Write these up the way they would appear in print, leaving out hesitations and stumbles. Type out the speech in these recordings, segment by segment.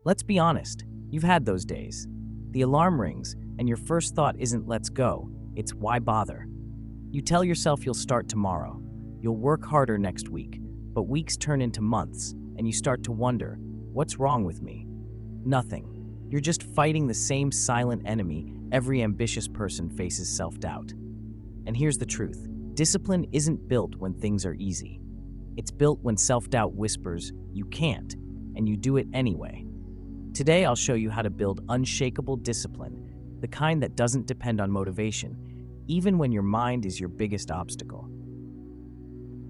Let's be honest, you've had those days. The alarm rings, and your first thought isn't let's go, it's why bother? You tell yourself you'll start tomorrow, you'll work harder next week, but weeks turn into months, and you start to wonder, what's wrong with me? Nothing. You're just fighting the same silent enemy every ambitious person faces: self-doubt. And here's the truth. Discipline isn't built when things are easy. It's built when self-doubt whispers, you can't, and you do it anyway. Today, I'll show you how to build unshakable discipline, the kind that doesn't depend on motivation, even when your mind is your biggest obstacle.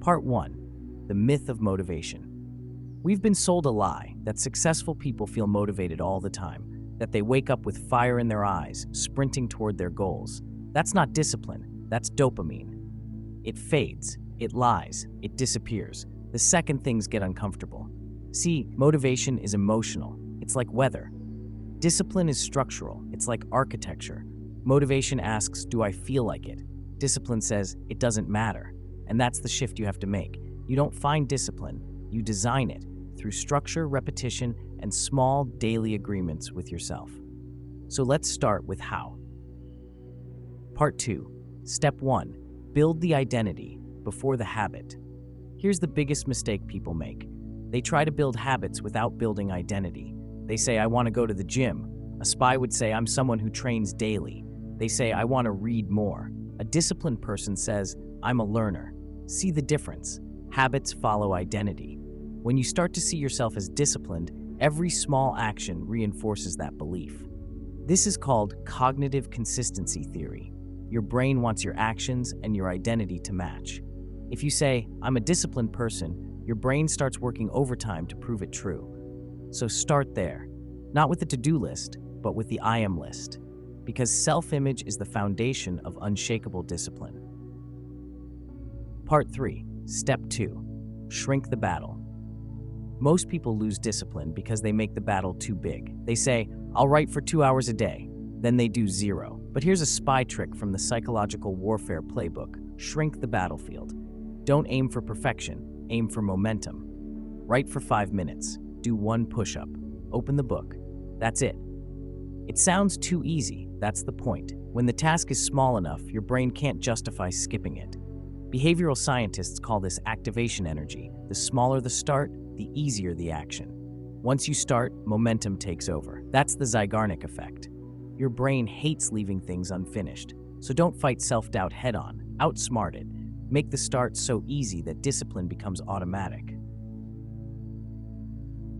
Part 1. The myth of motivation. We've been sold a lie that successful people feel motivated all the time, that they wake up with fire in their eyes, sprinting toward their goals. That's not discipline, that's dopamine. It fades, it lies, it disappears, the second things get uncomfortable. See, motivation is emotional, it's like weather. Discipline is structural, it's like architecture. Motivation asks, do I feel like it? Discipline says, it doesn't matter. And that's the shift you have to make. You don't find discipline, you design it through structure, repetition, and small daily agreements with yourself. So let's start with how. Part 2. Step 1. Build the identity before the habit. Here's the biggest mistake people make. They try to build habits without building identity. They say, I want to go to the gym. A spy would say, I'm someone who trains daily. They say, I want to read more. A disciplined person says, I'm a learner. See the difference? Habits follow identity. When you start to see yourself as disciplined, every small action reinforces that belief. This is called cognitive consistency theory. Your brain wants your actions and your identity to match. If you say, I'm a disciplined person, your brain starts working overtime to prove it true. So start there, not with the to-do list, but with the I am list, because self-image is the foundation of unshakable discipline. Part 3. Step 2. Shrink the battle. Most people lose discipline because they make the battle too big. They say, I'll write for 2 hours a day. Then they do 0. But here's a spy trick from the psychological warfare playbook. Shrink the battlefield. Don't aim for perfection, aim for momentum. Write for 5 minutes. Do 1 push-up. Open the book. That's it. It sounds too easy, that's the point. When the task is small enough, your brain can't justify skipping it. Behavioral scientists call this activation energy. The smaller the start, the easier the action. Once you start, momentum takes over. That's the Zeigarnik effect. Your brain hates leaving things unfinished, so don't fight self-doubt head-on. Outsmart it. Make the start so easy that discipline becomes automatic.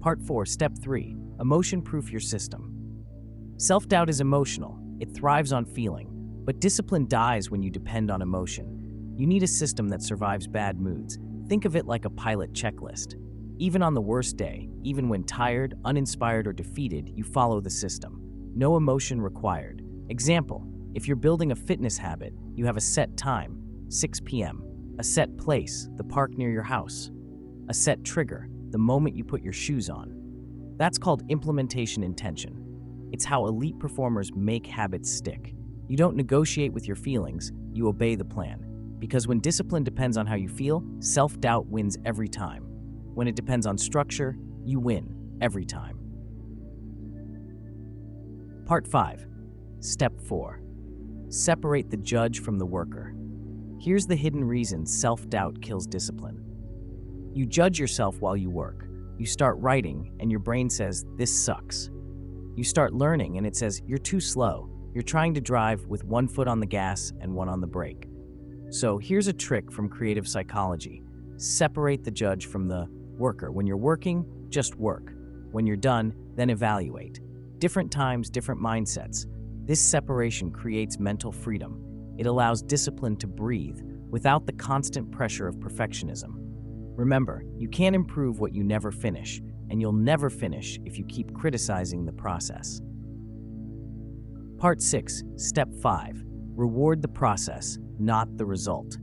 Part 4, Step 3. Emotion-proof your system. Self-doubt is emotional. It thrives on feeling, but discipline dies when you depend on emotion. You need a system that survives bad moods. Think of it like a pilot checklist. Even on the worst day, even when tired, uninspired, or defeated, you follow the system. No emotion required. Example, if you're building a fitness habit, you have a set time, 6 p.m., a set place, the park near your house, a set trigger, the moment you put your shoes on. That's called implementation intention. It's how elite performers make habits stick. You don't negotiate with your feelings, you obey the plan. Because when discipline depends on how you feel, self-doubt wins every time. When it depends on structure, you win every time. Part 5. Step 4. Separate the judge from the worker. Here's the hidden reason self-doubt kills discipline. You judge yourself while you work. You start writing, and your brain says, this sucks. You start learning, and it says, you're too slow. You're trying to drive with 1 foot on the gas and 1 on the brake. So here's a trick from creative psychology. Separate the judge from the worker. When you're working, just work. When you're done, then evaluate. Different times, different mindsets. This separation creates mental freedom. It allows discipline to breathe without the constant pressure of perfectionism. Remember, you can't improve what you never finish, and you'll never finish if you keep criticizing the process. Part 6, Step 5. Reward the process, not the result.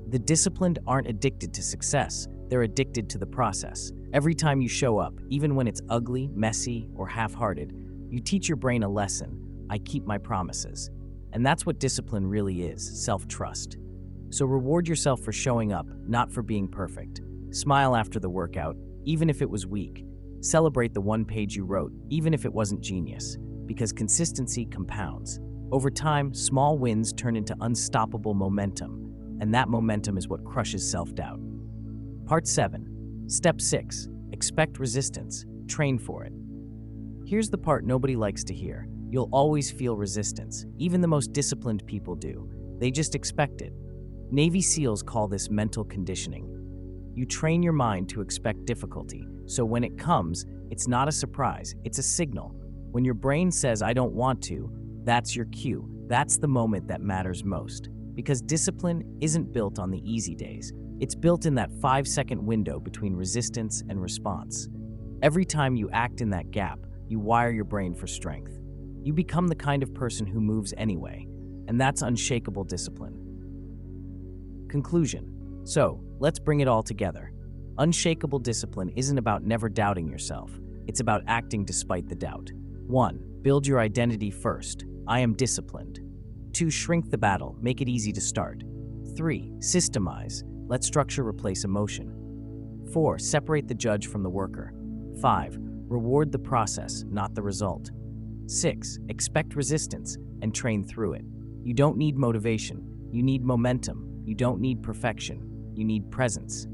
The disciplined aren't addicted to success, they're addicted to the process. Every time you show up, even when it's ugly, messy, or half-hearted, you teach your brain a lesson. I keep my promises. And that's what discipline really is, self-trust. So reward yourself for showing up, not for being perfect. Smile after the workout, even if it was weak. Celebrate the one page you wrote, even if it wasn't genius, because consistency compounds. Over time, small wins turn into unstoppable momentum, and that momentum is what crushes self-doubt. Part 7. Step 6. Expect resistance. Train for it. Here's the part nobody likes to hear. You'll always feel resistance. Even the most disciplined people do. They just expect it. Navy SEALs call this mental conditioning. You train your mind to expect difficulty, so when it comes, it's not a surprise, it's a signal. When your brain says, "I don't want to," that's your cue. That's the moment that matters most. Because discipline isn't built on the easy days. It's built in that 5-second window between resistance and response. Every time you act in that gap, you wire your brain for strength. You become the kind of person who moves anyway, and that's unshakable discipline. Conclusion. So, let's bring it all together. Unshakable discipline isn't about never doubting yourself. It's about acting despite the doubt. 1. Build your identity first. I am disciplined. 2. Shrink the battle. Make it easy to start. 3. Systemize. Let structure replace emotion. 4. Separate the judge from the worker. 5. Reward the process, not the result. 6. Expect resistance and train through it. You don't need motivation. You need momentum. You don't need perfection. You need presence.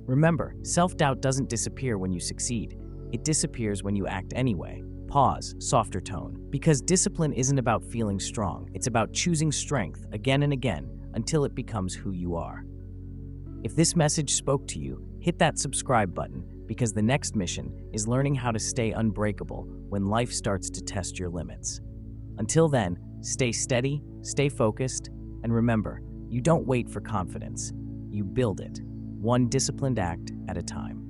Remember, self-doubt doesn't disappear when you succeed. It disappears when you act anyway. Pause, softer tone. Because discipline isn't about feeling strong. It's about choosing strength again and again until it becomes who you are. If this message spoke to you, hit that subscribe button because the next mission is learning how to stay unbreakable when life starts to test your limits. Until then, stay steady, stay focused, and remember, you don't wait for confidence. You build it, one disciplined act at a time.